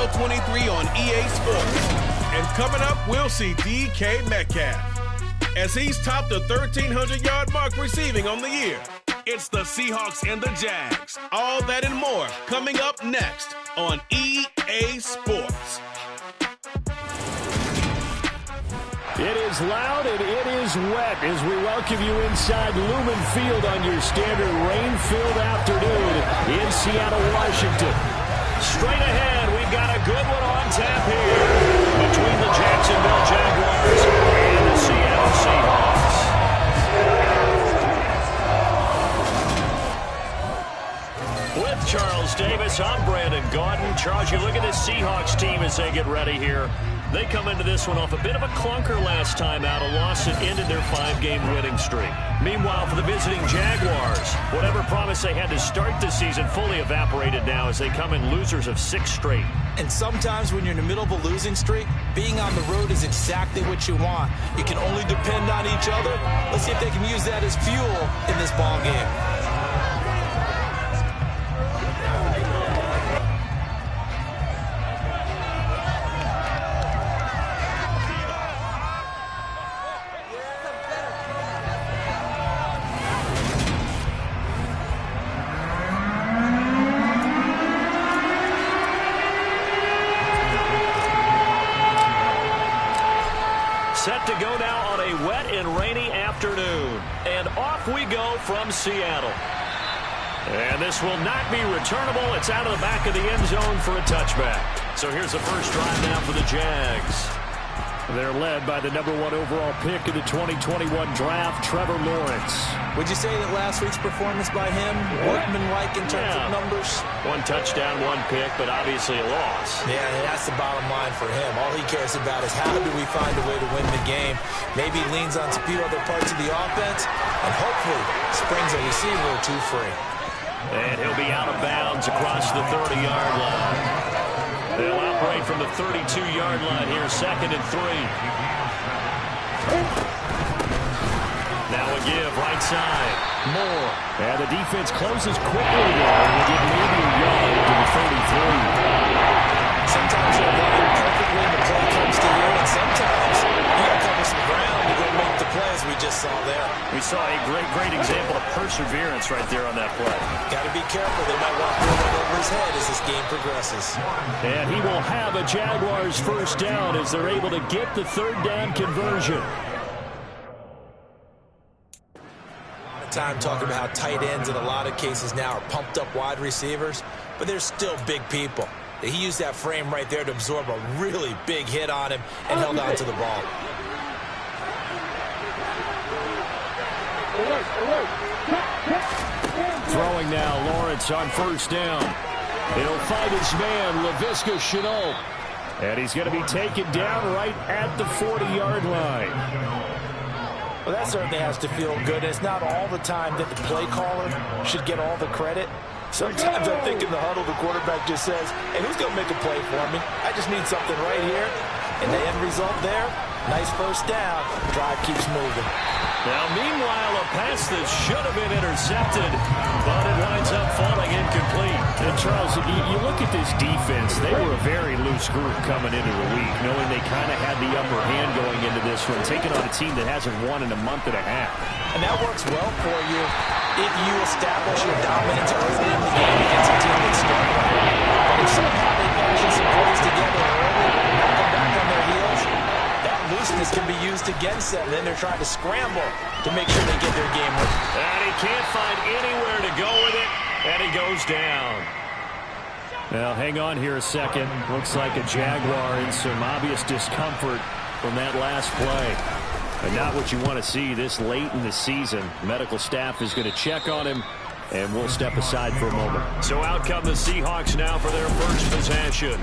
NFL 23 on EA Sports. And coming up, we'll see DK Metcalf, as he's topped the 1,300-yard mark receiving on the year. It's the Seahawks and the Jags. All that and more coming up next on EA Sports. It is loud and it is wet as we welcome you inside Lumen Field on your standard rain-filled afternoon in Seattle, Washington. Straight ahead, we've got a good one on tap here between the Jacksonville Jaguars and the Seattle Seahawks. With Charles Davis, I'm Brandon Gaudin. Charles, you look at this Seahawks team as they get ready here. They come into this one off a bit of a clunker last time out, a loss that ended their 5-game winning streak. Meanwhile, for the visiting Jaguars, whatever promise they had to start the season fully evaporated now as they come in losers of 6 straight. And sometimes when you're in the middle of a losing streak, being on the road is exactly what you want. You can only depend on each other. Let's see if they can use that as fuel in this ball game. Set to go now on a wet and rainy afternoon. And off we go from Seattle. And this will not be returnable. It's out of the back of the end zone for a touchback. So here's the first drive now for the Jags. They're led by the #1 overall pick in the 2021 draft, Trevor Lawrence. Would you say that last week's performance by him, workmanlike in terms of numbers? 1 touchdown, 1 pick, but obviously a loss. Yeah, that's the bottom line for him. All he cares about is how do we find a way to win the game. Maybe he leans on a few other parts of the offense, and hopefully springs a receiver or two free. And he'll be out of bounds across the 30-yard line. They'll operate from the 32-yard line here, 2nd and 3. Now a give, right side. Moore. And the defense closes quickly there. And we'll get maybe a yard to the 33. Sometimes you're running perfectly and the play comes to you, and sometimes you got to cover some ground to go make the plays we just saw there. We saw a great example of perseverance right there on that play. Got to be careful. They might walk over his head as this game progresses. And he will have a Jaguars first down as they're able to get the 3rd down conversion. Time talking about how tight ends in a lot of cases now are pumped up wide receivers, but they're still big people. He used that frame right there to absorb a really big hit on him and held on to the ball. Throwing now, Lawrence on first down. He'll find his man, Laviska Shenault. And he's going to be taken down right at the 40-yard line. Well, that certainly has to feel good. It's not all the time that the play caller should get all the credit. Sometimes I think in the huddle, the quarterback just says, hey, who's going to make a play for me? I just need something right here. And the end result there, nice first down. Drive keeps moving. Now, meanwhile, a pass that should have been intercepted, but it winds up falling incomplete. And Charles, you look at this defense, they were a very loose group coming into the week, knowing they kind of had the upper hand going into this one, taking on a team that hasn't won in a month and a half. And that works well for you if you establish your dominance early in the game against a team that's struggling. But if somehow they fashion some plays together early, not come back on their heels, that looseness can be used against them. Then they're trying to scramble to make sure they get their game winning. And he can't find anywhere to go with it, and he goes down. Now, hang on here a second. Looks like a Jaguar in some obvious discomfort from that last play. And not what you want to see this late in the season. Medical staff is going to check on him, and we'll step aside for a moment. So out come the Seahawks now for their first possession.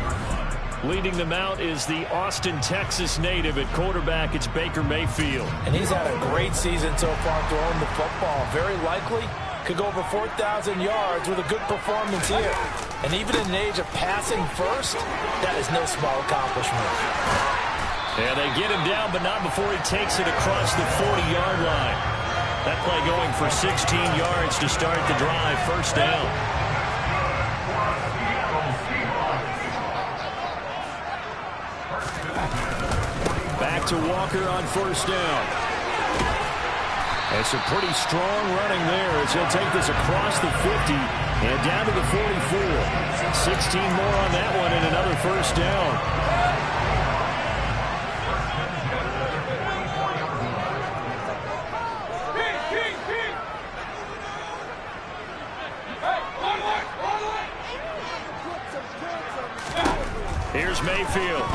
Leading them out is the Austin, Texas native. At quarterback, it's Baker Mayfield. And he's had a great season so far throwing the football. Very likely could go over 4,000 yards with a good performance here. And even in an age of passing first, that is no small accomplishment. Yeah, they get him down, but not before he takes it across the 40-yard line. That play going for 16 yards to start the drive. First down. to Walker on first down. And some pretty strong running there as he'll take this across the 50 and down to the 44. 16 more on that one and another first down. Here's Mayfield.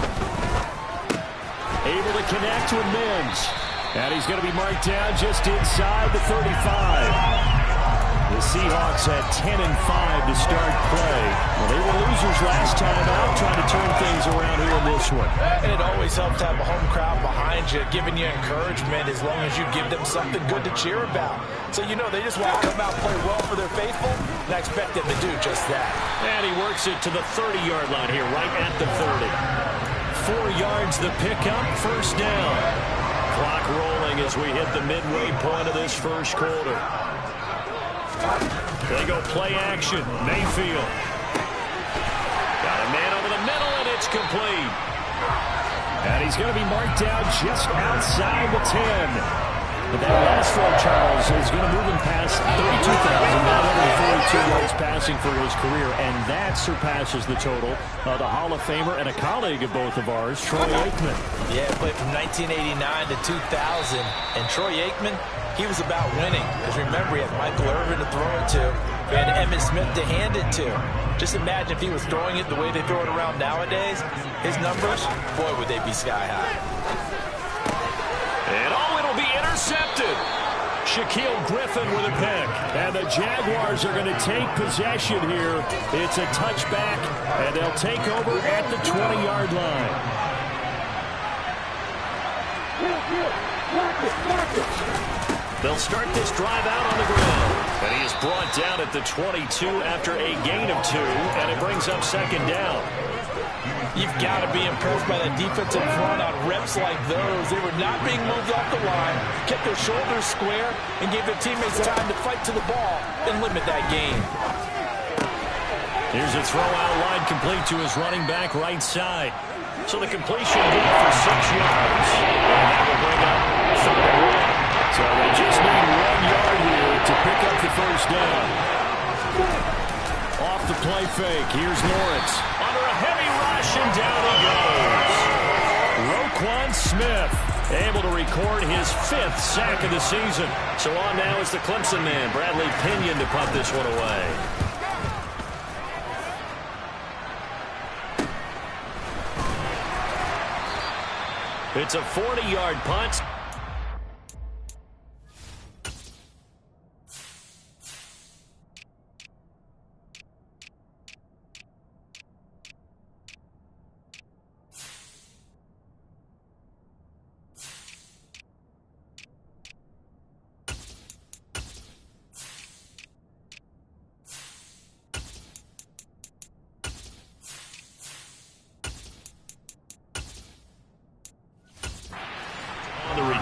Able to connect with Mims. And he's going to be marked down just inside the 35. The Seahawks had 10-5 to start play. Well, they were losers last time out, trying to turn things around here in this one. And it always helps to have a home crowd behind you, giving you encouragement as long as you give them something good to cheer about. So you know they just want to come out and play well for their faithful, and I expect them to do just that. And he works it to the 30-yard line here, right at the 30. 4 yards the pickup, first down. Clock rolling as we hit the midway point of this first quarter. They go play action. Mayfield. Got a man over the middle, and it's complete. And he's going to be marked down just outside the 10. But that last throw, Charles, is going to move him past 32,942 yards passing for his career, and that surpasses the total of the Hall of Famer and a colleague of both of ours, Troy Aikman. Yeah, played from 1989 to 2000, and Troy Aikman, he was about winning. Because remember, he had Michael Irvin to throw it to, he had Emmitt Smith to hand it to. Just imagine if he was throwing it the way they throw it around nowadays, his numbers, boy, would they be sky high. And it'll be intercepted. Shaquille Griffin with a pick. And the Jaguars are going to take possession here. It's a touchback, and they'll take over at the 20-yard line. They'll start this drive out on the ground. And he is brought down at the 22 after a gain of 2, and it brings up second down. You've got to be impressed by that defensive front on reps like those. They were not being moved off the line, kept their shoulders square, and gave their teammates time to fight to the ball and limit that gain. Here's a throw out line complete to his running back right side. So the completion good for 6 yards. And that will bring up 3rd and 1. So they just need 1 yard here to pick up the first down. Off the play fake, here's Lawrence. Under a heavy rush, and down he goes. Roquan Smith able to record his 5th sack of the season. So on now is the Clemson man, Bradley Pinion, to punt this one away. It's a 40-yard punt.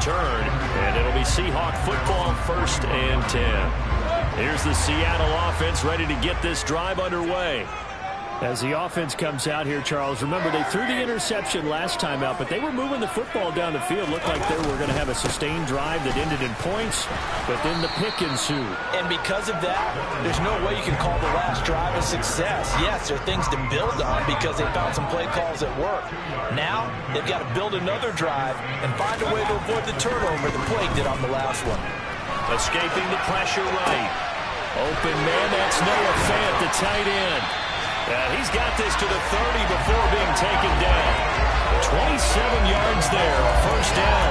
And it'll be Seahawk football, 1st and 10. Here's the Seattle offense ready to get this drive underway. As the offense comes out here, Charles, remember they threw the interception last time out, but they were moving the football down the field. Looked like they were going to have a sustained drive that ended in points, but then the pick ensued. And because of that, there's no way you can call the last drive a success. Yes, there are things to build on because they found some play calls that work. Now, they've got to build another drive and find a way to avoid the turnover the Plague did on the last one. Escaping the pressure right. Open man, that's Noah Fant, the tight end. He's got this to the 30 before being taken down. 27 yards there, first down.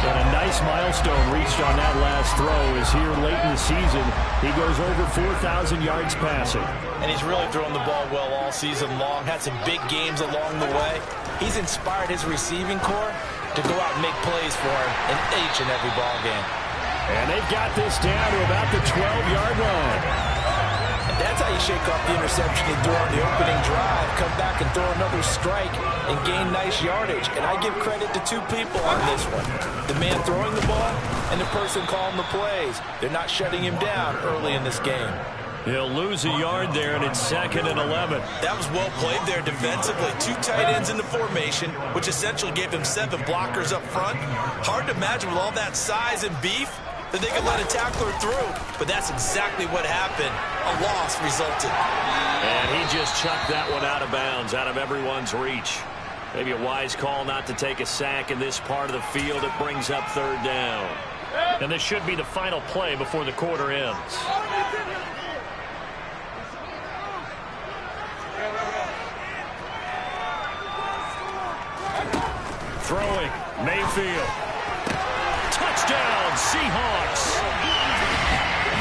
And a nice milestone reached on that last throw as here late in the season, he goes over 4,000 yards passing. And he's really thrown the ball well all season long, had some big games along the way. He's inspired his receiving corps to go out and make plays for him in each and every ball game. And they've got this down to about the 12-yard line. That's how you shake off the interception he threw on the opening drive, come back and throw another strike and gain nice yardage. And I give credit to 2 people on this one. The man throwing the ball and the person calling the plays. They're not shutting him down early in this game. He'll lose a yard there, and it's 2nd and 11. That was well played there defensively. 2 tight ends in the formation, which essentially gave him 7 blockers up front. Hard to imagine with all that size and beef that they could let a tackler through. But that's exactly what happened. A loss resulted. And he just chucked that one out of bounds, out of everyone's reach. Maybe a wise call not to take a sack in this part of the field. It brings up 3rd down. And this should be the final play before the quarter ends. Throwing, Mayfield. Touchdown, Seahawks.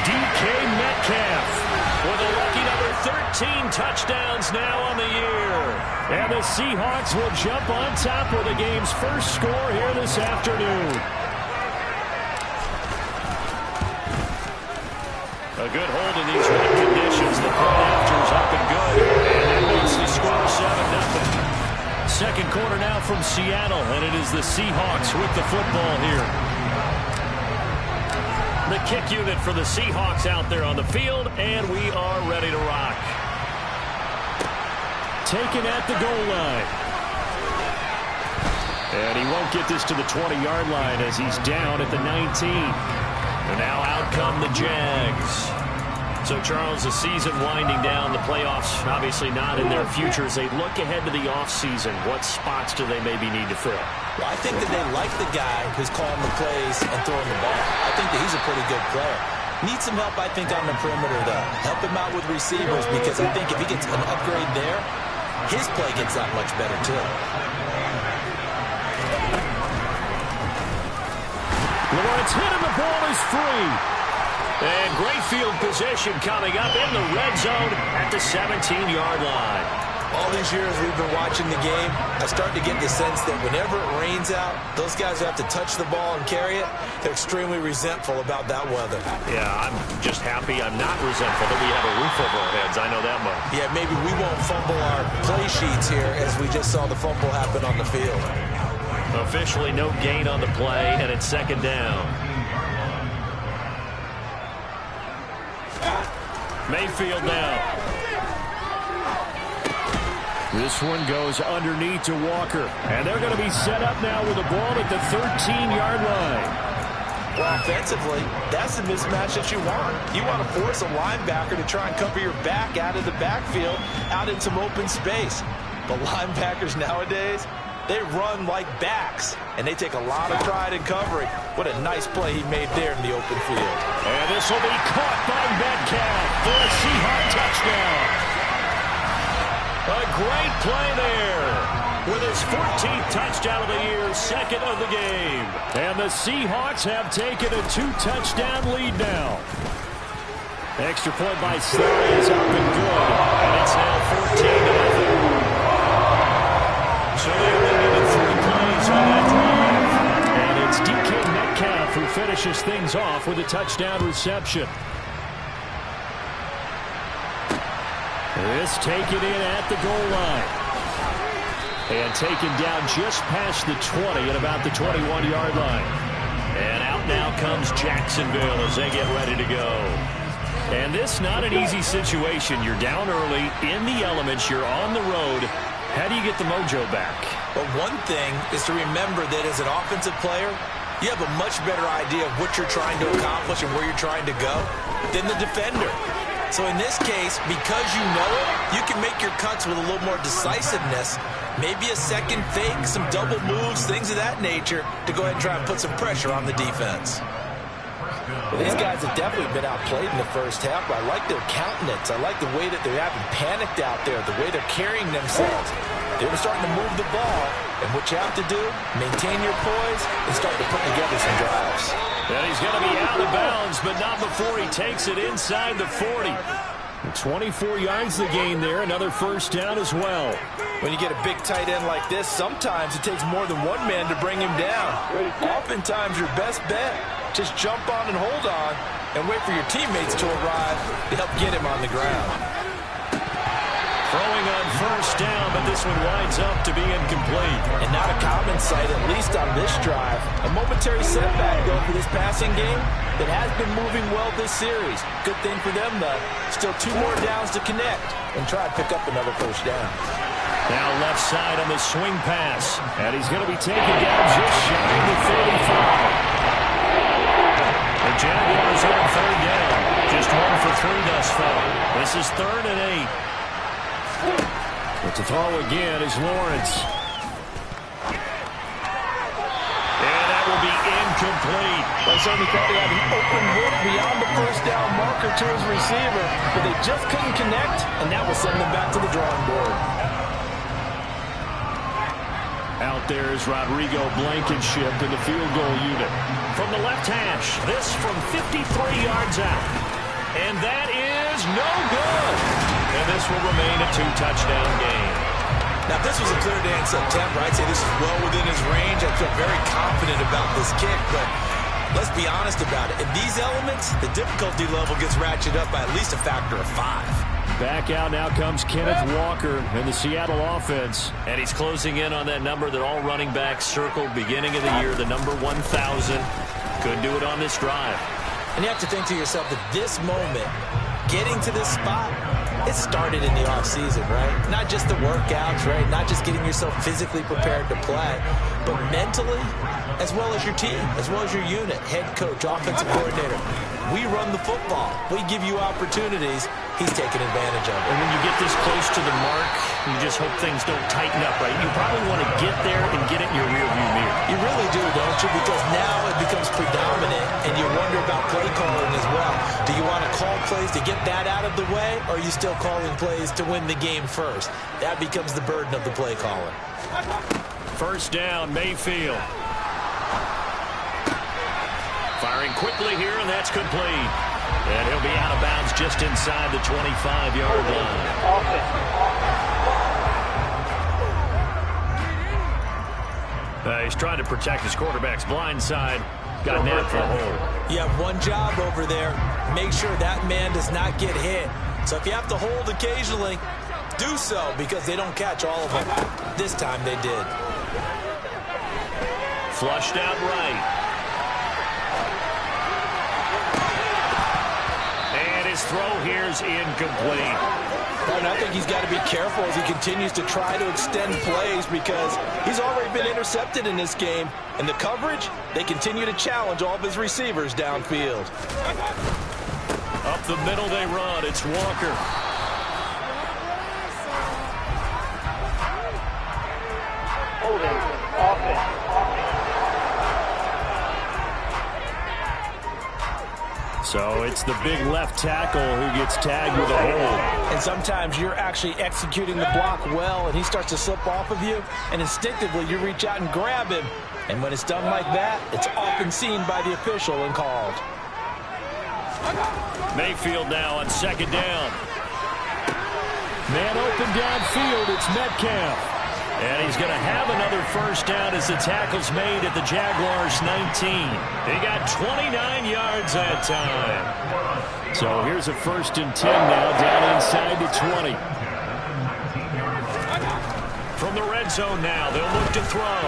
DK Metcalf with a lucky number 13 touchdowns now on the year. And the Seahawks will jump on top with the game's first score here this afternoon. A good hold in these wet conditions. The point after is up and good. And that makes the score 7-0. Second quarter now from Seattle, and it is the Seahawks with the football here. The kick unit for the Seahawks out there on the field, and we are ready to rock. Taken at the goal line. And he won't get this to the 20-yard line as he's down at the 19. And now out come the Jags. So, Charles, the season winding down, the playoffs obviously not in their future. As they look ahead to the offseason, what spots do they maybe need to fill? Well, I think that they like the guy who's calling the plays and throwing the ball. I think that he's a pretty good player. Needs some help, I think, on the perimeter, though. Help him out with receivers, because I think if he gets an upgrade there, his play gets that much better, too. Lawrence hit and the ball is free. And great field position coming up in the red zone at the 17-yard line. All these years we've been watching the game, I start to get the sense that whenever it rains out, those guys who have to touch the ball and carry it, they're extremely resentful about that weather. Yeah, I'm just happy I'm not resentful that we have a roof over our heads. I know that much. Yeah, maybe we won't fumble our play sheets here as we just saw the fumble happen on the field. Officially no gain on the play, and it's 2nd down. Mayfield now. This one goes underneath to Walker. And they're going to be set up now with the ball at the 13-yard line. Well, offensively, that's the mismatch that you want. You want to force a linebacker to try and cover your back out of the backfield, out in some open space. But linebackers nowadays, they run like backs, and they take a lot of pride in covering. What a nice play he made there in the open field. And this will be caught by Metcalf for a Seahawk touchdown. A great play there with his 14th touchdown of the year, 2nd of the game. And the Seahawks have taken a 2-touchdown lead now. Extra point by Sly is up and good, and it's now 14-0. So they're limited 3 plays on that drive. And it's DK Metcalf who finishes things off with a touchdown reception. This taken in at the goal line. And taken down just past the 20 at about the 21-yard line. And out now comes Jacksonville as they get ready to go. And this not an easy situation. You're down early, in the elements, you're on the road. How do you get the mojo back? Well, one thing is to remember that as an offensive player, you have a much better idea of what you're trying to accomplish and where you're trying to go than the defender. So in this case, because you know it, you can make your cuts with a little more decisiveness. Maybe a second fake, some double moves, things of that nature to go ahead and try and put some pressure on the defense. Well, these guys have definitely been outplayed in the first half, but I like their countenance. I like the way that they haven't panicked out there, the way they're carrying themselves. They're starting to move the ball, and what you have to do, maintain your poise and start to put together some drives. And he's going to be out of bounds, but not before he takes it inside the 40. 24 yards the gain there, another first down as well. When you get a big tight end like this, sometimes it takes more than one man to bring him down. Oftentimes your best bet, just jump on and hold on and wait for your teammates to arrive to help get him on the ground. Throwing on first down, but this one winds up to be incomplete. And not a common sight, at least on this drive. A momentary setback, though, for this passing game that has been moving well this series. Good thing for them, though. Still 2 more downs to connect and try to pick up another first down. Now left side on the swing pass. And he's going to be taken down just shy of the 35. The Jaguars are on third down. Just 1 for 3 thus far. This is 3rd and 8. But to throw again is Lawrence. And that will be incomplete. I certainly thought he had an open look beyond the first down marker to his receiver, but they just couldn't connect, and that will send them back to the drawing board. Out there is Rodrigo Blankenship in the field goal unit. From the left hash, this from 53 yards out. And that is no good. And this will remain a 2-touchdown game. Now, if this was a clear day in September, I'd say this is well within his range. I feel very confident about this kick, but let's be honest about it. In these elements, the difficulty level gets ratcheted up by at least a factor of 5. Back out now comes Kenneth Walker in the Seattle offense. And he's closing in on that number that all running backs circled beginning of the year, the number 1,000. Couldn't do it on this drive. And you have to think to yourself that this moment, getting to this spot, it started in the offseason, right? Not just the workouts, right? Not just getting yourself physically prepared to play, but mentally, as well as your team, as well as your unit, head coach, offensive coordinator. We run the football. We give you opportunities. He's taking advantage of it. And when you get this close to the mark, you just hope things don't tighten up, right? You probably want to get there and get it in your rearview mirror. You really do, don't you? Because now it becomes predominant, and you wonder about play calling as well. Do you want to call plays to get that out of the way, or are you still calling plays to win the game first? That becomes the burden of the play caller. First down, Mayfield. Firing quickly here, and that's complete. And he'll be out of bounds just inside the 25-yard line. He's trying to protect his quarterback's blind side. Got nabbed for a hold. You have one job over there. Make sure that man does not get hit. So if you have to hold occasionally, do so, because they don't catch all of them. This time they did. Flushed out right. His throw here is incomplete. And I think he's got to be careful as he continues to try to extend plays, because he's already been intercepted in this game. And the coverage, they continue to challenge all of his receivers downfield. Up the middle they run. It's Walker. Holding offense. So it's the big left tackle who gets tagged with a hold. And sometimes you're actually executing the block well, and he starts to slip off of you, and instinctively you reach out and grab him. And when it's done like that, it's often seen by the official and called. Mayfield now on second down. Man open downfield, it's Metcalf. And he's going to have another first down as the tackle's made at the Jaguars' 19. He got 29 yards that time. So here's a 1st and 10 now, down inside the 20. From the red zone now, they'll look to throw.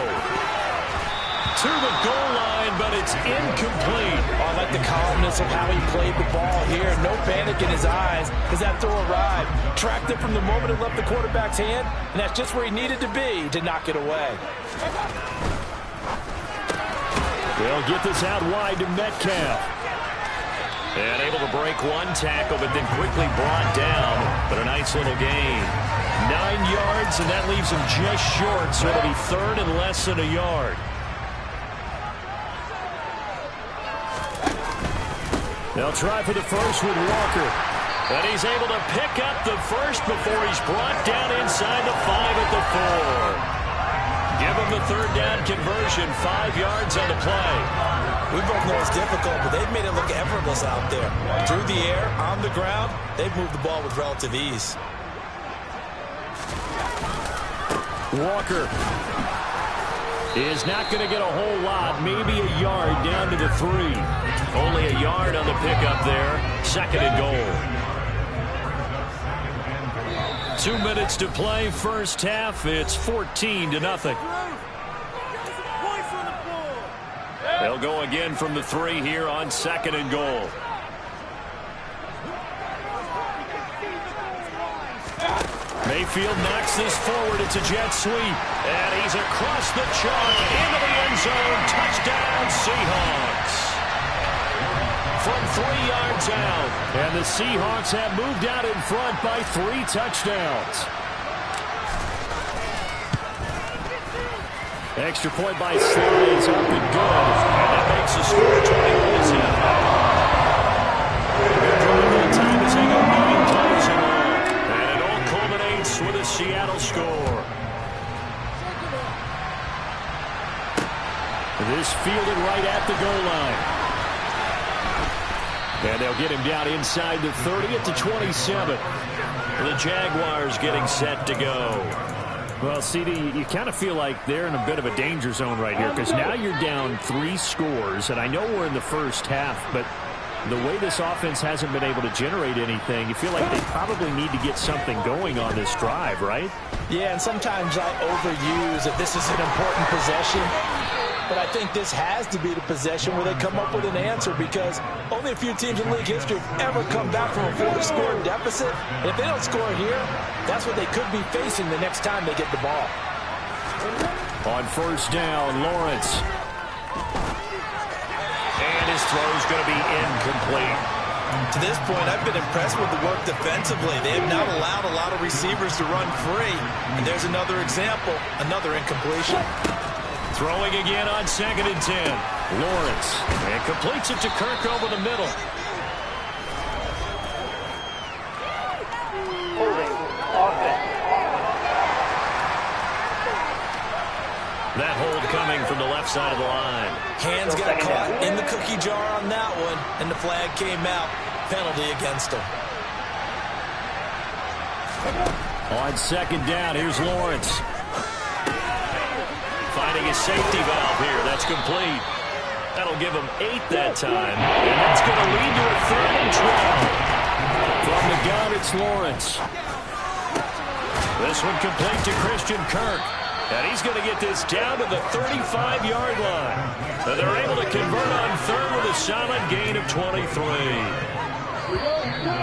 To the goal line, but it's incomplete. Oh, I like the calmness of how he played the ball here. No panic in his eyes as that throw arrived. Tracked it from the moment it left the quarterback's hand, and that's just where he needed to be to knock it away. They'll get this out wide to Metcalf. And able to break one tackle, but then quickly brought down. But a nice little gain. 9 yards, and that leaves him just short, so it'll be 3rd and less than a yard. They'll try for the first with Walker. And he's able to pick up the first before he's brought down inside the 5 at the 4. Give him the 3rd down conversion, 5 yards on the play. We both know it's difficult, but they've made it look effortless out there. Through the air, on the ground, they've moved the ball with relative ease. Walker is not going to get a whole lot, maybe a yard down to the 3. Only a yard on the pickup there. 2nd and goal. 2 minutes to play first half. It's 14-0. They'll go again from the 3 here on 2nd and goal. Mayfield knocks this forward. It's a jet sweep. And he's across the chalk into the end zone. Touchdown, Seahawks. From 3 yards out. And the Seahawks have moved out in front by 3 touchdowns. Extra point by Slye is up and good. And that makes the score 21-7. The time is hanging 9 plays in all. And it all culminates with a Seattle score. This fielded right at the goal line. And they'll get him down inside the 30 at the 27. The Jaguars getting set to go. Well, CD, you kind of feel like they're in a bit of a danger zone right here because now you're down 3 scores, and I know we're in the first half, but the way this offense hasn't been able to generate anything, you feel like they probably need to get something going on this drive, right? Yeah, and sometimes I overuse that this is an important possession, but I think this has to be the possession where they come up with an answer because only a few teams in league history have ever come back from a 4-score deficit. And if they don't score here, that's what they could be facing the next time they get the ball. On first down, Lawrence. And his throw's going to be incomplete. To this point, I've been impressed with the work defensively. They have not allowed a lot of receivers to run free. And there's another example, another incompletion. Throwing again on 2nd and 10. Lawrence. And completes it to Kirk over the middle. Holding. Offense. That hold coming from the left side of the line. Hands got caught in the cookie jar on that one, and the flag came out. Penalty against him. On 2nd down, here's Lawrence. Finding his safety valve here. That's complete. That'll give him 8 that time. And that's going to lead to a 3rd and 12. From the gun, it's Lawrence. This one complete to Christian Kirk. And he's going to get this down to the 35-yard line. And they're able to convert on 3rd with a solid gain of 23.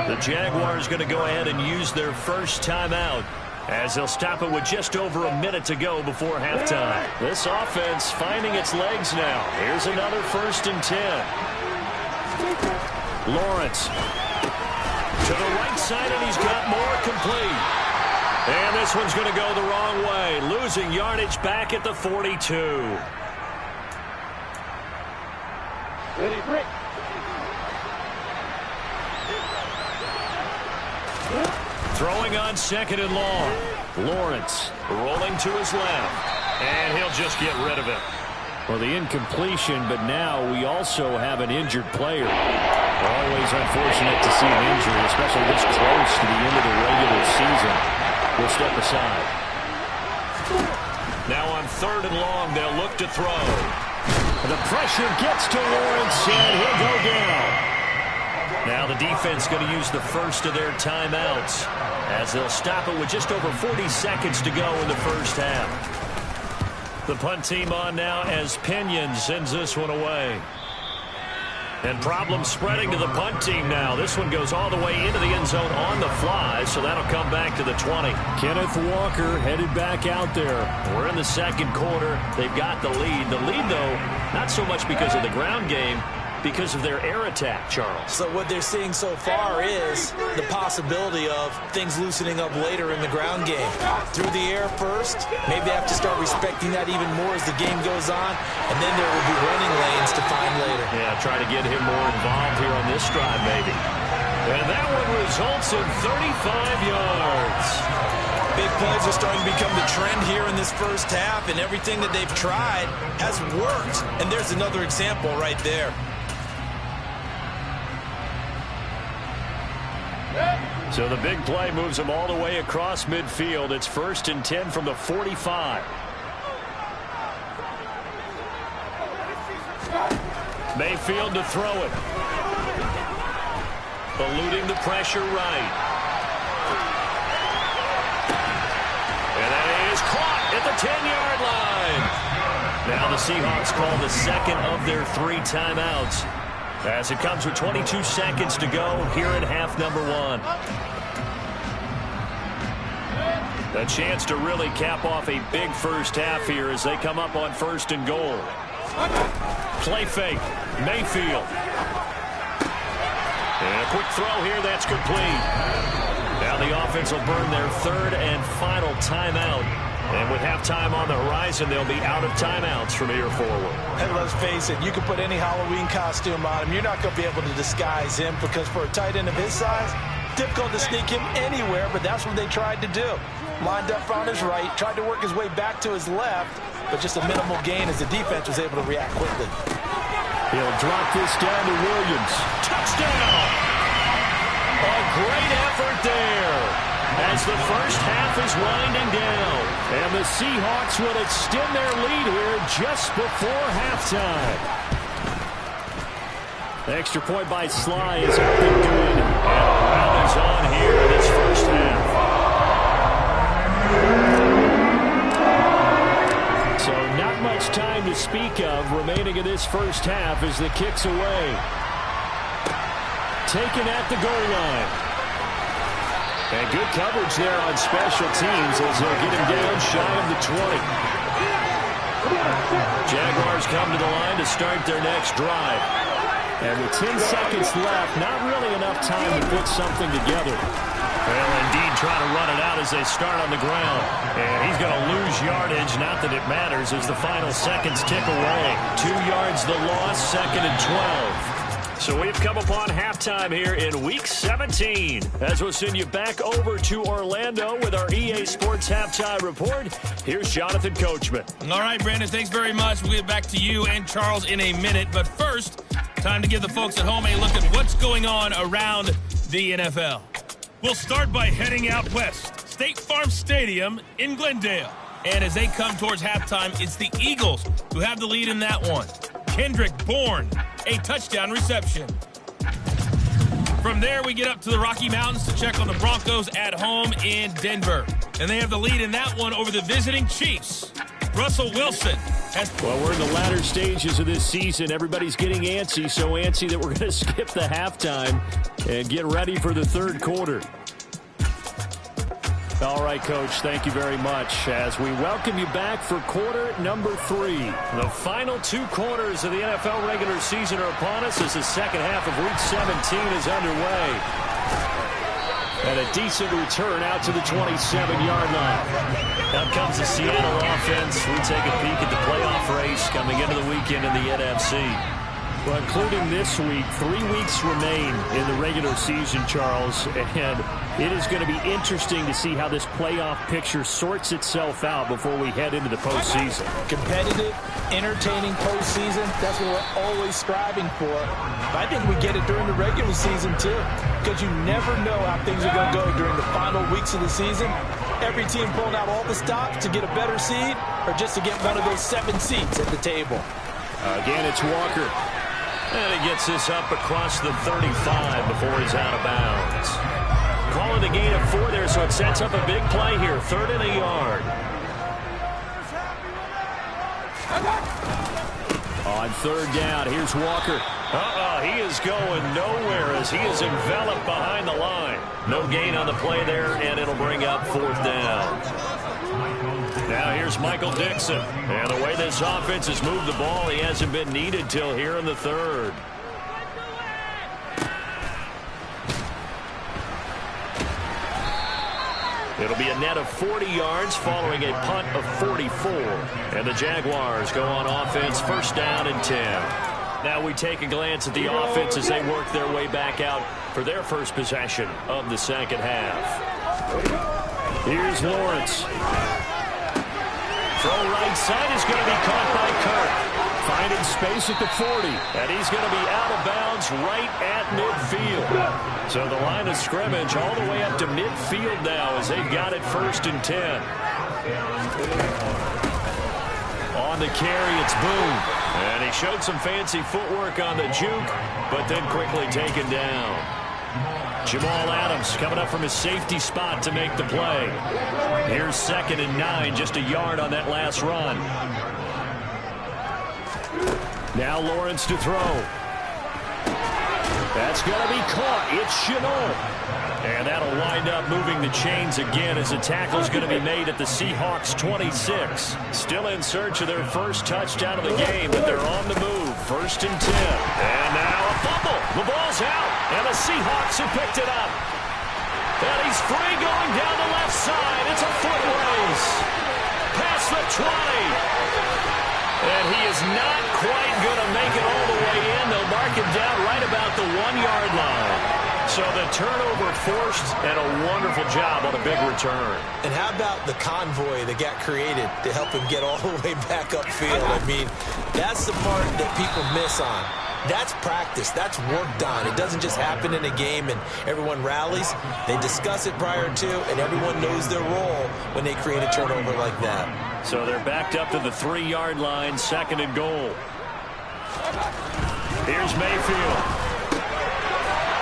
The Jaguars going to go ahead and use their first timeout as they'll stop it with just over a minute to go before halftime. This offense finding its legs now. Here's another 1st and 10. Lawrence to the right side, and he's got more complete. And this one's going to go the wrong way, losing yardage back at the 42. Ready, break. Throwing on 2nd and long. Lawrence rolling to his left. And he'll just get rid of it. Well, the incompletion, but now we also have an injured player. Always unfortunate to see an injury, especially this close to the end of the regular season. We'll step aside. Now on 3rd and long, they'll look to throw. The pressure gets to Lawrence, and he'll go down. Now the defense going to use the first of their timeouts as they'll stop it with just over 40 seconds to go in the first half. The punt team on now as Pinion sends this one away. And problems spreading to the punt team now. This one goes all the way into the end zone on the fly, so that'll come back to the 20. Kenneth Walker headed back out there. We're in the 2nd quarter. They've got the lead. The lead, though, not so much because of the ground game, because of their air attack, Charles. So what they're seeing so far is the possibility of things loosening up later in the ground game. Through the air first, maybe they have to start respecting that even more as the game goes on, and then there will be running lanes to find later. Yeah, try to get him more involved here on this drive, maybe. And that one results in 35 yards. Big plays are starting to become the trend here in this first half, and everything that they've tried has worked. And there's another example right there. So the big play moves them all the way across midfield. It's 1st and 10 from the 45. Mayfield to throw it. Eluding the pressure right. at the 10-yard line. Now the Seahawks call the second of their 3 timeouts, as it comes with 22 seconds to go here in half number 1. A chance to really cap off a big first half here as they come up on 1st and goal. Play fake. Mayfield. And a quick throw here. That's complete. Now the offense will burn their 3rd and final timeout. And with halftime on the horizon, they'll be out of timeouts from here forward. And let's face it, you can put any Halloween costume on him. You're not going to be able to disguise him because for a tight end of his size, difficult to sneak him anywhere, but that's what they tried to do. Lined up on his right, tried to work his way back to his left, but just a minimal gain as the defense was able to react quickly. He'll drop this down to Williams. Touchdown! A great effort there as the first half is winding down. And the Seahawks will extend their lead here just before halftime. The extra point by Sly is up and good. And a round is on here in this first half. So not much time to speak of remaining in this first half as the kick's away. Taken at the goal line. And good coverage there on special teams as they'll get him down shy of the 20. Jaguars come to the line to start their next drive. And with 10 seconds left, not really enough time to put something together. Well, indeed, trying to run it out as they start on the ground. And he's going to lose yardage, not that it matters, as the final seconds tick away. 2 yards the loss, 2nd and 12. So we've come upon halftime here in Week 17. As we'll send you back over to Orlando with our EA Sports Halftime Report. Here's Jonathan Coachman. All right, Brandon, thanks very much. We'll get back to you and Charles in a minute. But first, time to give the folks at home a look at what's going on around the NFL. We'll start by heading out west. State Farm Stadium in Glendale. And as they come towards halftime, it's the Eagles who have the lead in that one. Kendrick Bourne, a touchdown reception. From there, we get up to the Rocky Mountains to check on the Broncos at home in Denver. And they have the lead in that one over the visiting Chiefs. Russell Wilson has... Well, we're in the latter stages of this season. Everybody's getting antsy, so antsy that we're going to skip the halftime and get ready for the 3rd quarter. All right, Coach, thank you very much as we welcome you back for quarter number 3. The final 2 quarters of the NFL regular season are upon us as the second half of Week 17 is underway. And a decent return out to the 27-yard line. Out comes the Seattle offense. We take a peek at the playoff race coming into the weekend in the NFC. Well, including this week, 3 weeks remain in the regular season, Charles, and it is going to be interesting to see how this playoff picture sorts itself out before we head into the postseason. Competitive, entertaining postseason, that's what we're always striving for. But I think we get it during the regular season, too, because you never know how things are going to go during the final weeks of the season. Every team pulling out all the stops to get a better seed or just to get one of those 7 seats at the table. Again, it's Walker. And he gets this up across the 35 before he's out of bounds. Calling the gain of 4 there, so it sets up a big play here. 3rd and a yard. On 3rd down, here's Walker. He is going nowhere as he is enveloped behind the line. No gain on the play there, and it'll bring up 4th down. Now here's Michael Dixon. And the way this offense has moved the ball, he hasn't been needed till here in the 3rd. It'll be a net of 40 yards following a punt of 44. And the Jaguars go on offense, 1st down and 10. Now we take a glance at the offense as they work their way back out for their first possession of the second half. Here's Lawrence. Throw right side is going to be caught by Kirk. Finding space at the 40. And he's going to be out of bounds right at midfield. So the line of scrimmage all the way up to midfield now as they've got it 1st and 10. On the carry, it's Boone. And he showed some fancy footwork on the juke, but then quickly taken down. Jamal Adams coming up from his safety spot to make the play. Here's 2nd and 9, just a yard on that last run. Now Lawrence to throw. That's going to be caught. It's Shenault. And that'll wind up moving the chains again as a tackle's going to be made at the Seahawks 26. Still in search of their first touchdown of the game, but they're on the move. 1st and 10. And now a fumble. The ball's out, and the Seahawks have picked it up. And he's free going down the left side. It's a foot race. Past the 20. And he is not quite going to make it all the way in. They'll mark him down right about the 1-yard line. So the turnover forced, and a wonderful job on a big return. And how about the convoy that got created to help him get all the way back upfield? I mean, that's the part that people miss on. That's practice. That's work done. It doesn't just happen in a game and everyone rallies. They discuss it prior to, and everyone knows their role when they create a turnover like that. So they're backed up to the 3-yard line, 2nd and goal. Here's Mayfield.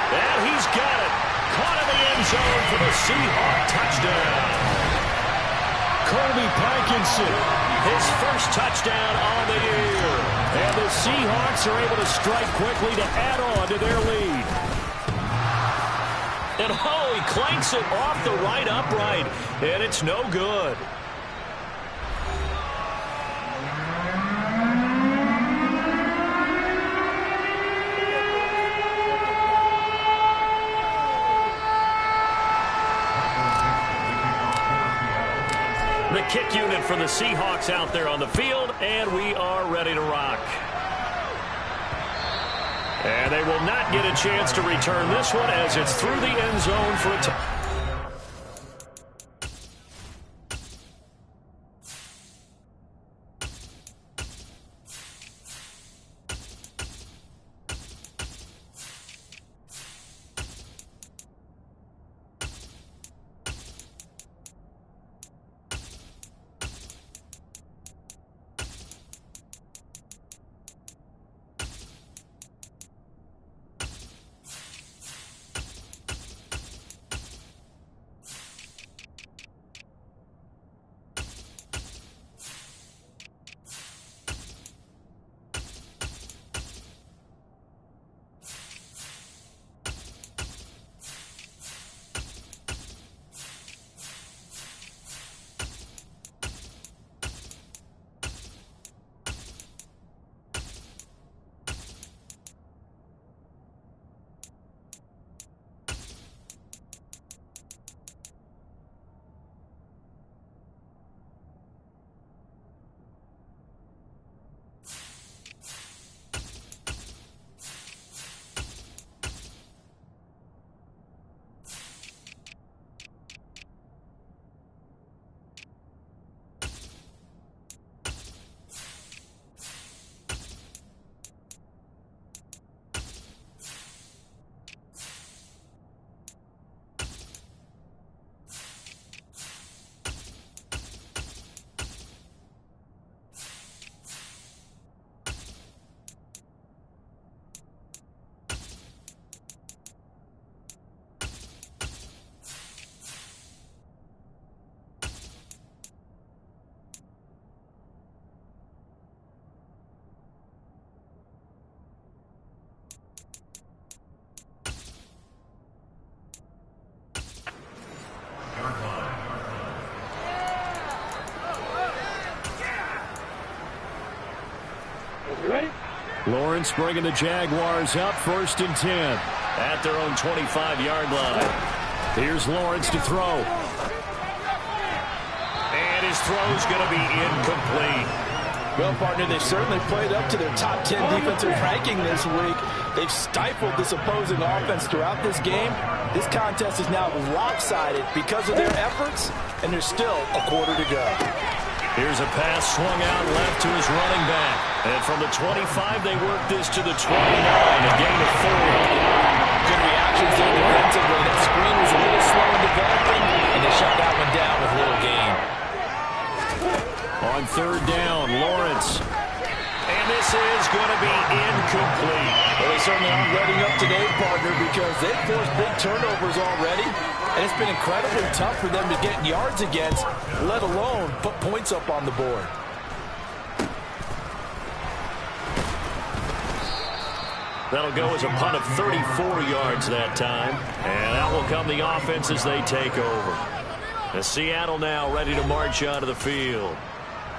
And he's got it. Caught in the end zone for the Seahawk touchdown. Colby Parkinson, his first touchdown on the year. And the Seahawks are able to strike quickly to add on to their lead. And oh, he clanks it off the right upright. And it's no good. The kick unit for the Seahawks out there on the field, and we are ready to rock. And they will not get a chance to return this one as it's through the end zone for a touchdown. Lawrence bringing the Jaguars up 1st and 10 at their own 25-yard line. Here's Lawrence to throw. And his throw's going to be incomplete. Well, partner, they've certainly played up to their top 10 defensive ranking this week. They've stifled this opposing offense throughout this game. This contest is now lopsided because of their efforts, and there's still a quarter to go. Here's a pass swung out left to his running back. And from the 25, they work this to the 29, a gain of 4. Good reactions there defensively. That screen was a little slow in developing, and they shut that one down with little gain. On 3rd down, Lawrence. And this is going to be incomplete. Well, they certainly aren't letting up today, partner, because they've forced big turnovers already, and it's been incredibly tough for them to get yards against, let alone put points up on the board. That'll go as a punt of 34 yards that time, and that will come the offense as they take over. And Seattle now ready to march onto the field.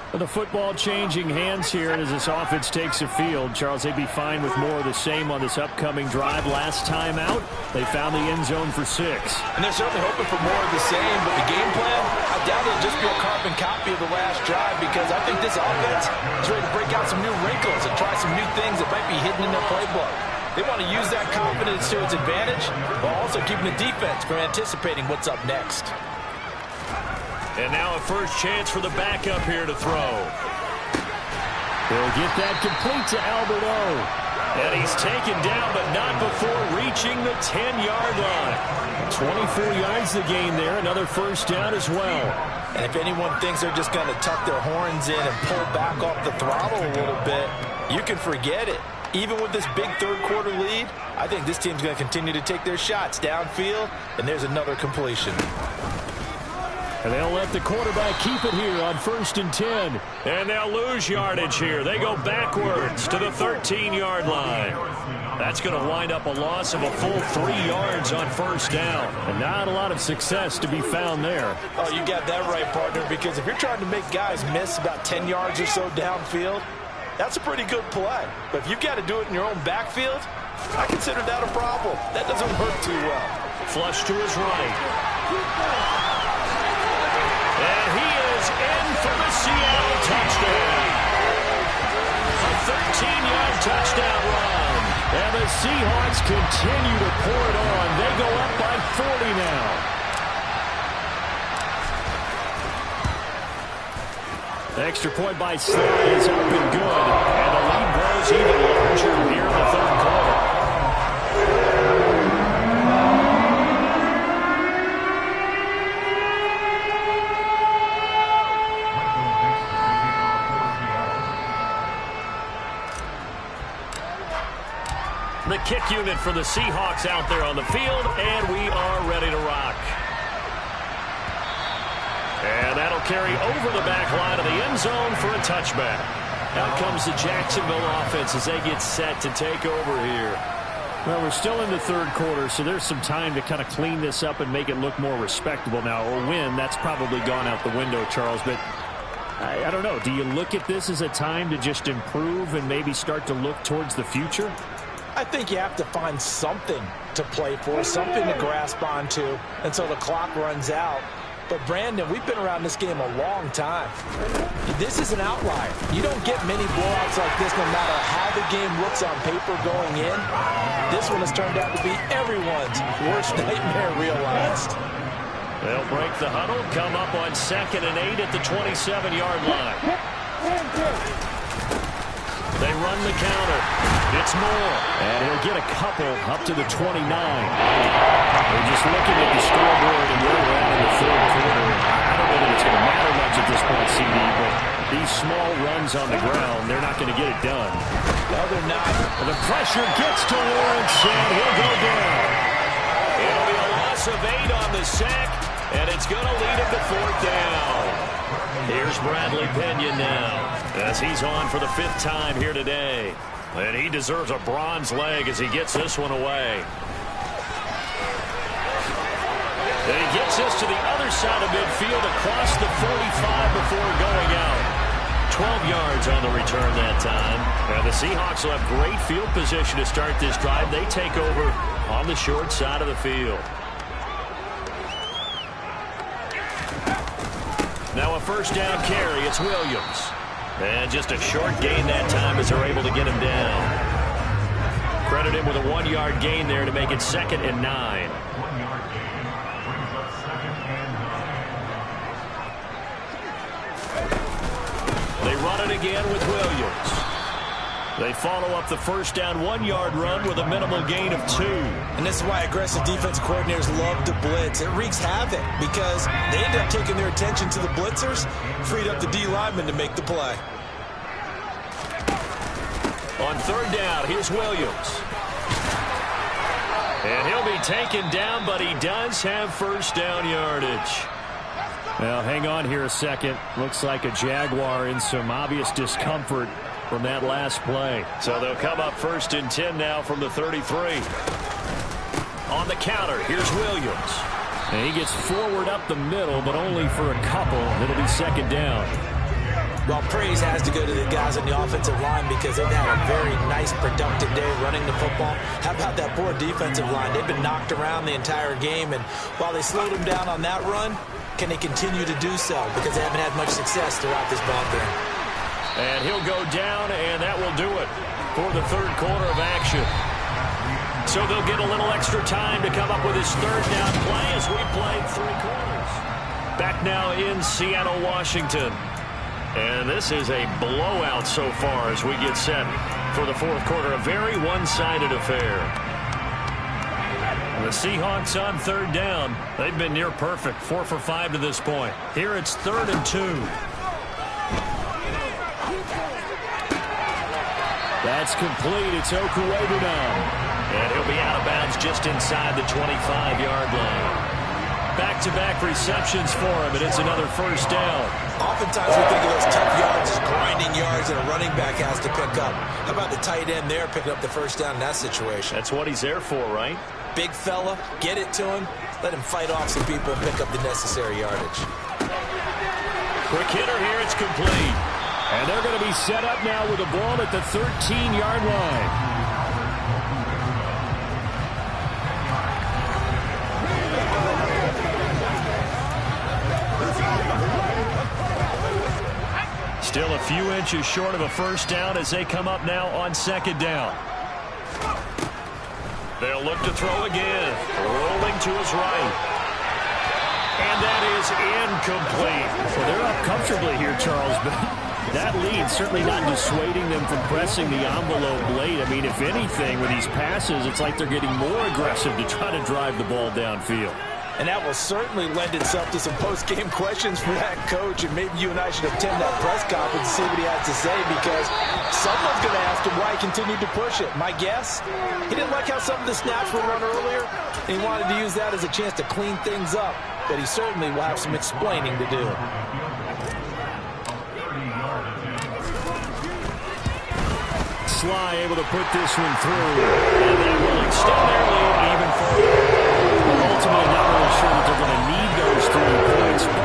The football changing hands here as this offense takes the field. Charles, they'd be fine with more of the same on this upcoming drive. Last time out, they found the end zone for 6. And they're certainly hoping for more of the same, but the game plan, I doubt it'll just be a carbon copy of the last drive, because I think this offense is ready to break out some new wrinkles and try some new things that might be hidden in their playbook. They want to use that confidence to its advantage, while also keeping the defense from anticipating what's up next. And now a first chance for the backup here to throw. They'll get that complete to Albert O. And he's taken down, but not before reaching the 10-yard line. 24 yards the gain there. Another first down as well. And if anyone thinks they're just going to tuck their horns in and pull back off the throttle a little bit, you can forget it. Even with this big third-quarter lead, I think this team's going to continue to take their shots downfield, and there's another completion. And they'll let the quarterback keep it here on 1st and 10. And they'll lose yardage here. They go backwards to the 13-yard line. That's going to wind up a loss of a full 3 yards on first down. And not a lot of success to be found there. Oh, you got that right, partner, because if you're trying to make guys miss about 10 yards or so downfield, that's a pretty good play. But if you've got to do it in your own backfield, I consider that a problem. That doesn't work too well. Flush to his right. And he is in for the Seattle touchdown. A 13-yard touchdown run. And the Seahawks continue to pour it on. They go up by 40 now. The extra point by Sly is up and good. And the lead grows even larger here in the third quarter. The kick unit for the Seahawks out there on the field, and we are ready to rock. And that'll carry over the back line of the end zone for a touchback. Out comes the Jacksonville offense as they get set to take over here. Well, we're still in the third quarter, so there's some time to kind of clean this up and make it look more respectable. Now, a win, that's probably gone out the window, Charles, but I don't know. Do you look at this as a time to just improve and maybe start to look towards the future? I think you have to find something to play for, something to grasp onto until the clock runs out. But, Brandon, we've been around this game a long time. This is an outlier. You don't get many blowouts like this no matter how the game looks on paper going in. This one has turned out to be everyone's worst nightmare realized. They'll break the huddle, come up on 2nd and 8 at the 27-yard line. They run the counter. It's Moore. And he'll get a couple up to the 29. We're just looking at the scoreboard and where we're at in the third quarter. I don't know that it's going to matter much at this point, CD, but these small runs on the ground, they're not going to get it done. No, they're not. And the pressure gets to Lawrence, and he'll go down. It'll be a loss of 8 on the sack, and it's going to lead him to 4th down. Here's Bradley Pinion now, as he's on for the 5th time here today. And he deserves a bronze leg as he gets this one away. And he gets this to the other side of midfield across the 45 before going out. 12 yards on the return that time. And the Seahawks will have great field position to start this drive. They take over on the short side of the field. Now a first down carry. It's Williams. And just a short gain that time as they're able to get him down. Credit him with a 1-yard gain there to make it 2nd and 9. They run it again with Williams. They follow up the first down 1-yard run with a minimal gain of 2. And this is why aggressive defensive coordinators love to blitz. It wreaks havoc because they end up taking their attention to the blitzers, freed up the D lineman to make the play. On 3rd down, here's Williams. And he'll be taken down, but he does have first down yardage. Well, hang on here a second. Looks like a Jaguar in some obvious discomfort from that last play. So they'll come up 1st and 10 now from the 33. On the counter, here's Williams. And he gets forward up the middle, but only for a couple. It'll be 2nd down. Well, praise has to go to the guys on the offensive line because they've had a very nice, productive day running the football. How about that poor defensive line? They've been knocked around the entire game, and while they slowed them down on that run, can they continue to do so? Because they haven't had much success throughout this ball game. And he'll go down, and that will do it for the 3rd quarter of action. So they'll get a little extra time to come up with his 3rd down play as we played 3 quarters. Back now in Seattle, Washington. And this is a blowout so far as we get set for the 4th quarter. A very one-sided affair. The Seahawks on 3rd down. They've been near perfect, 4 for 5 to this point. Here it's 3rd and 2. That's complete. It's Okuedu now. And he'll be out of bounds just inside the 25-yard line. Back-to-back receptions for him, and it's another 1st down. Oftentimes we think of those tough yards as grinding yards that a running back has to pick up. How about the tight end there picking up the 1st down in that situation? That's what he's there for, right? Big fella, get it to him, let him fight off some people and pick up the necessary yardage. Quick hitter here, it's complete. And they're going to be set up now with a ball at the 13-yard line. Still a few inches short of a 1st down as they come up now on 2nd down. They'll look to throw again. Rolling to his right. And that is incomplete. Well, they're up comfortably here, Charles, but that lead certainly not dissuading them from pressing the envelope late. I mean, if anything, with these passes, it's like they're getting more aggressive to try to drive the ball downfield. And that will certainly lend itself to some post-game questions for that coach. And maybe you and I should attend that press conference and see what he has to say, because someone's going to ask him why he continued to push it. My guess, he didn't like how some of the snaps were run earlier, and he wanted to use that as a chance to clean things up. But he certainly will have some explaining to do. Sly able to put this one through. And they will extend their lead even further. Ultimately, not really sure that they're going to need those 3 points, but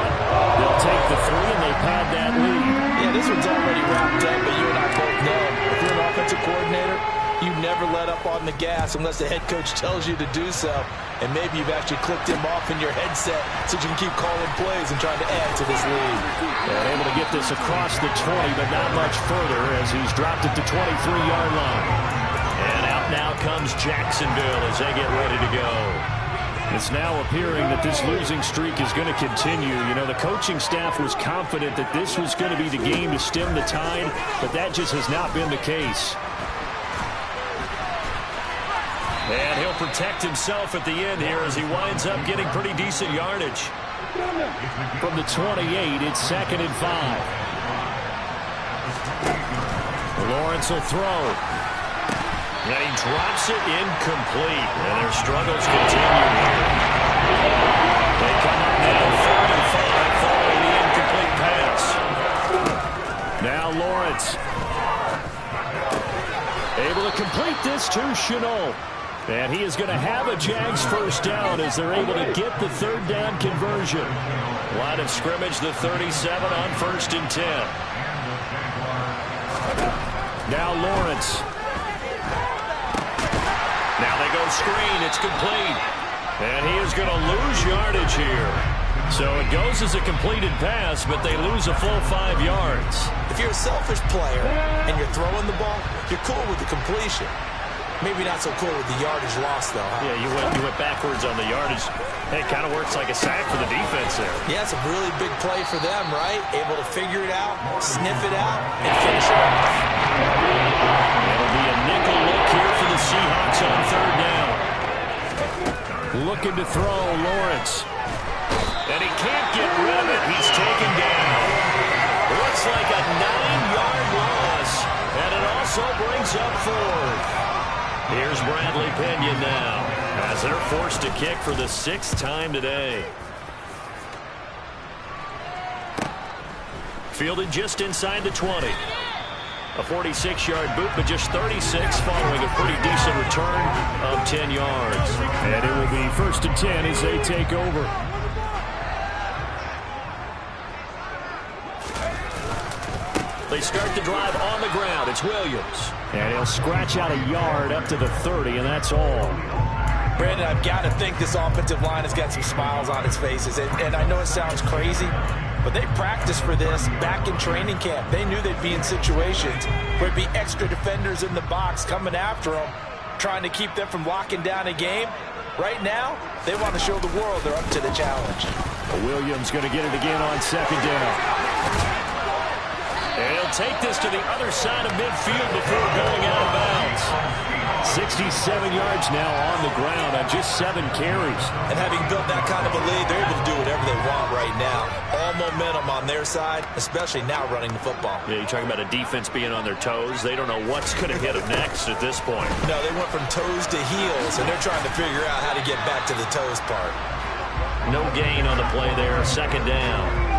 they'll take the 3 and they pad that lead. Yeah, this one's already wrapped up, but you and I both know if you're an offensive coordinator, you never let up on the gas unless the head coach tells you to do so. And maybe you've actually clicked him off in your headset so you can keep calling plays and trying to add to this lead. And able to get this across the 20, but not much further as he's dropped it to 23-yard line. And out now comes Jacksonville as they get ready to go. It's now appearing that this losing streak is going to continue. You know, the coaching staff was confident that this was going to be the game to stem the tide, but that just has not been the case. And he'll protect himself at the end here as he winds up getting pretty decent yardage. From the 28, it's 2nd and 5. Lawrence will throw. And he drops it incomplete. And their struggles continue here. They come up now 3rd and 5 following the incomplete pass. Now Lawrence. Able to complete this to Shenault. And he is going to have a Jags 1st down as they're able to get the 3rd down conversion. Line of scrimmage, the 37 on 1st and 10. Now Lawrence. Now they go screen. It's complete. And he is going to lose yardage here. So it goes as a completed pass, but they lose a full 5 yards. If you're a selfish player and you're throwing the ball, you're cool with the completion. Maybe not so cool with the yardage loss, though. Huh? Yeah, you went backwards on the yardage. Hey, it kind of works like a sack for the defense there. Yeah, it's a really big play for them, right? Able to figure it out, sniff it out, and finish it off. It'll be a nickel look here for the Seahawks on 3rd down. Looking to throw, Lawrence. And he can't get rid of it. He's taken down. Looks like a 9-yard loss. And it also brings up 4th. Here's Bradley Pinion now, as they're forced to kick for the 6th time today. Fielded just inside the 20. A 46-yard boot, but just 36 following a pretty decent return of 10 yards. And it will be 1st and 10 as they take over. They start the drive on the ground. It's Williams. And he'll scratch out a yard up to the 30, and that's all. Brandon, I've got to think this offensive line has got some smiles on its faces. And I know it sounds crazy, but they practiced for this back in training camp. They knew they'd be in situations where there'd be extra defenders in the box coming after them, trying to keep them from locking down a game. Right now, they want to show the world they're up to the challenge. Williams going to get it again on 2nd down. And he'll take this to the other side of midfield before going out of bounds. 67 yards now on the ground on just 7 carries. And having built that kind of a lead, they're able to do whatever they want right now. All momentum on their side, especially now running the football. Yeah, you're talking about a defense being on their toes. They don't know what's going to hit them next at this point. No, they went from toes to heels, and they're trying to figure out how to get back to the toes part. No gain on the play there. 2nd down.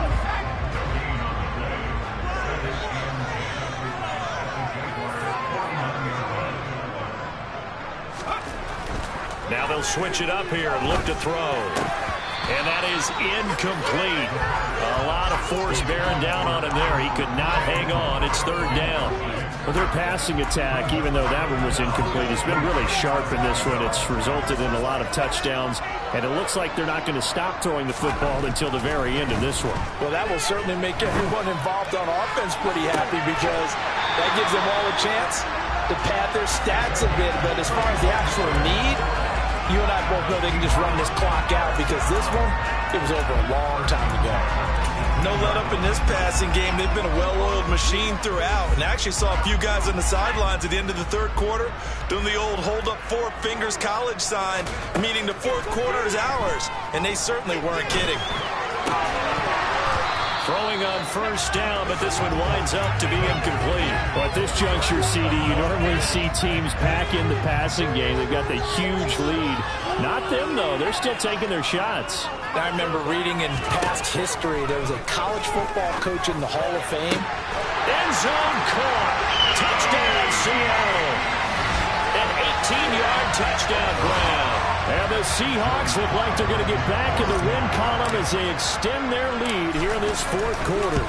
Now they'll switch it up here and look to throw. And that is incomplete. A lot of force bearing down on him there. He could not hang on. It's 3rd down. Well, their passing attack, even though that one was incomplete, has been really sharp in this one. It's resulted in a lot of touchdowns, and it looks like they're not going to stop throwing the football until the very end of this one. Well, that will certainly make everyone involved on offense pretty happy, because that gives them all a chance to pad their stats a bit. But as far as the actual need, you and I both know they can just run this clock out, because this one, it was over a long time ago. No let up in this passing game. They've been a well-oiled machine throughout, and I actually saw a few guys on the sidelines at the end of the 3rd quarter doing the old hold up 4 fingers college sign, meaning the 4th quarter is ours, and they certainly weren't kidding. Throwing on 1st down, but this one winds up to be incomplete. Well, at this juncture, CD, you normally see teams pack in the passing game. They've got the huge lead. Not them, though. They're still taking their shots. I remember reading in past history, there was a college football coach in the Hall of Fame. End zone caught. Touchdown, Seattle. An 18-yard touchdown grab. And the Seahawks look like they're going to get back in the win column as they extend their lead here in this 4th quarter.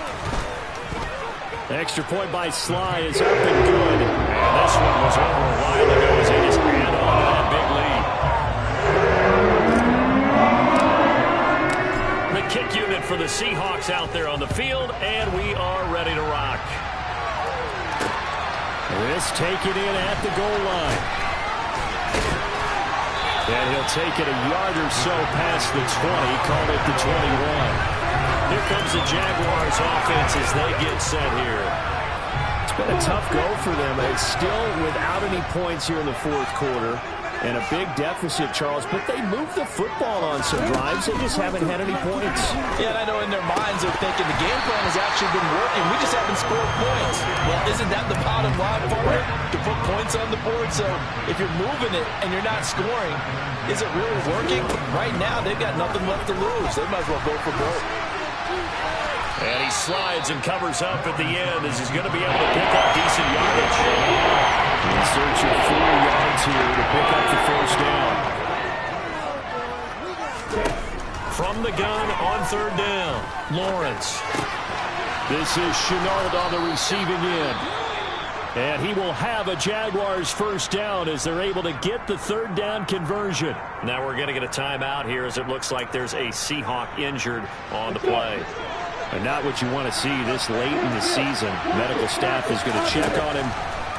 Extra point by Sly is up and good. And this one was over a while ago as they just add on to that big lead. The kick unit for the Seahawks out there on the field, and we are ready to rock. This taken in at the goal line. And he'll take it a yard or so past the 20, call it the 21. Here comes the Jaguars offense as they get set here. It's been a tough go for them. It's still without any points here in the 4th quarter. And a big deficit, Charles, but they moved the football on some drives. They just haven't had any points. Yeah, and I know in their minds they're thinking the game plan has actually been working. We just haven't scored points. Well, isn't that the bottom line for it? To put points on the board? So if you're moving it and you're not scoring, is it really working? Right now, they've got nothing left to lose. They might as well go for broke. And he slides and covers up at the end as he's going to be able to pick up decent yardage. In search of 4 yards here to pick up the 1st down. From the gun on 3rd down, Lawrence. This is Shenault on the receiving end. And he will have a Jaguars 1st down as they're able to get the 3rd down conversion. Now we're going to get a timeout here as it looks like there's a Seahawk injured on the play. And not what you want to see this late in the season. Medical staff is going to check on him,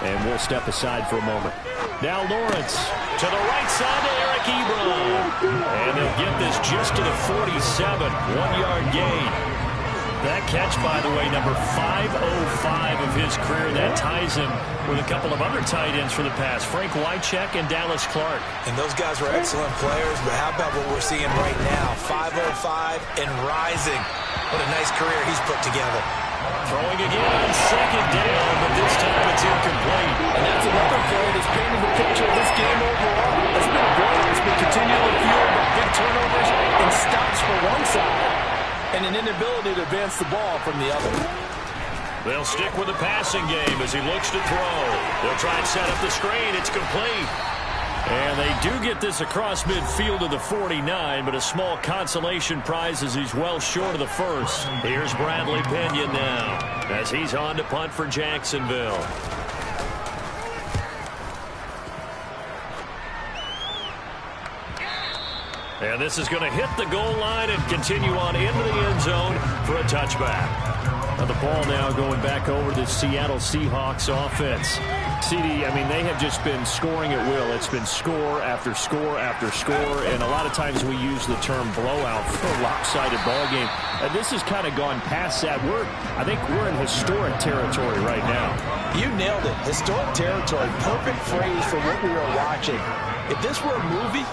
and we'll step aside for a moment. Now Lawrence to the right side to Eric Ebron. And they'll get this just to the 47. 1-yard gain. That catch, by the way, number 505 of his career. That ties him with a couple of other tight ends for the past, Frank Wycheck and Dallas Clark. And those guys were excellent players, but how about what we're seeing right now? 505 and rising. What a nice career he's put together. Throwing again on second down, but this time it's incomplete. And that's another play that's painting the picture of this game overall. It's been a play that's been continually fueled by big turnovers and stops for one side, and an inability to advance the ball from the other. They'll stick with the passing game as he looks to throw. They'll try and set up the screen. It's complete. And they do get this across midfield to the 49, but a small consolation prize as he's well short of the first. Here's Bradley Pinion now as he's on to punt for Jacksonville. And this is going to hit the goal line and continue on into the end zone for a touchback. Now the ball now going back over to the Seattle Seahawks offense. CD, I mean, they have just been scoring at will. It's been score after score after score, and a lot of times we use the term blowout for a lopsided ball game. And this has kind of gone past that. I think we're in historic territory right now. You nailed it. Historic territory. Perfect phrase for what we are watching. If this were a movie,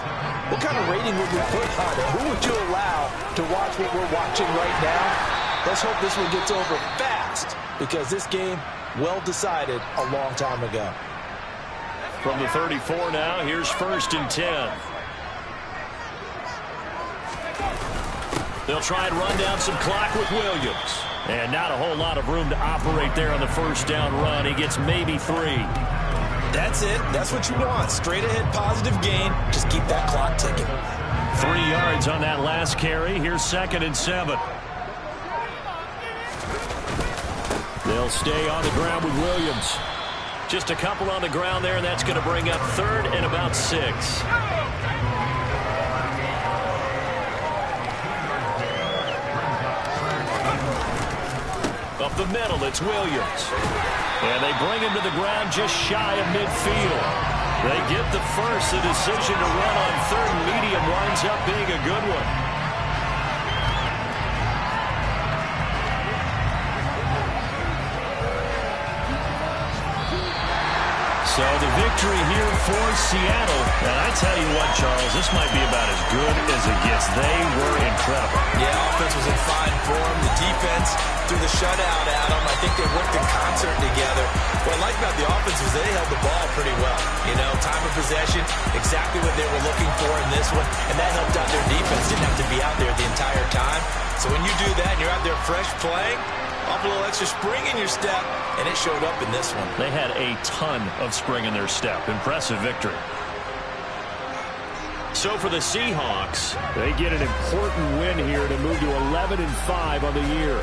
what kind of rating would we put on it? Who would you allow to watch what we're watching right now? Let's hope this one gets over fast, because this game, well decided a long time ago. From the 34 now, here's 1st and 10. They'll try and run down some clock with Williams. And not a whole lot of room to operate there on the first down run. He gets maybe 3. That's it. That's what you want. Straight ahead positive gain. Just keep that clock ticking. 3 yards on that last carry. Here's 2nd and 7. They'll stay on the ground with Williams. Just a couple on the ground there, and that's going to bring up 3rd and about 6. Up the middle, it's Williams. And they bring him to the ground just shy of midfield. They get the first. The decision to run on 3rd and medium winds up being a good one. So the victory here for Seattle. And I tell you what, Charles, this might be about as good as it gets. They were incredible. Yeah, offense was in fine form. The defense threw the shutout at them. I think they worked in concert together. What I like about the offense was they held the ball pretty well. You know, time of possession, exactly what they were looking for in this one. And that helped out their defense. Didn't have to be out there the entire time. So when you do that and you're out there fresh playing, off a little extra spring in your step, and it showed up in this one. They had a ton of spring in their step. Impressive victory. So for the Seahawks, they get an important win here to move to 11-5 on the year.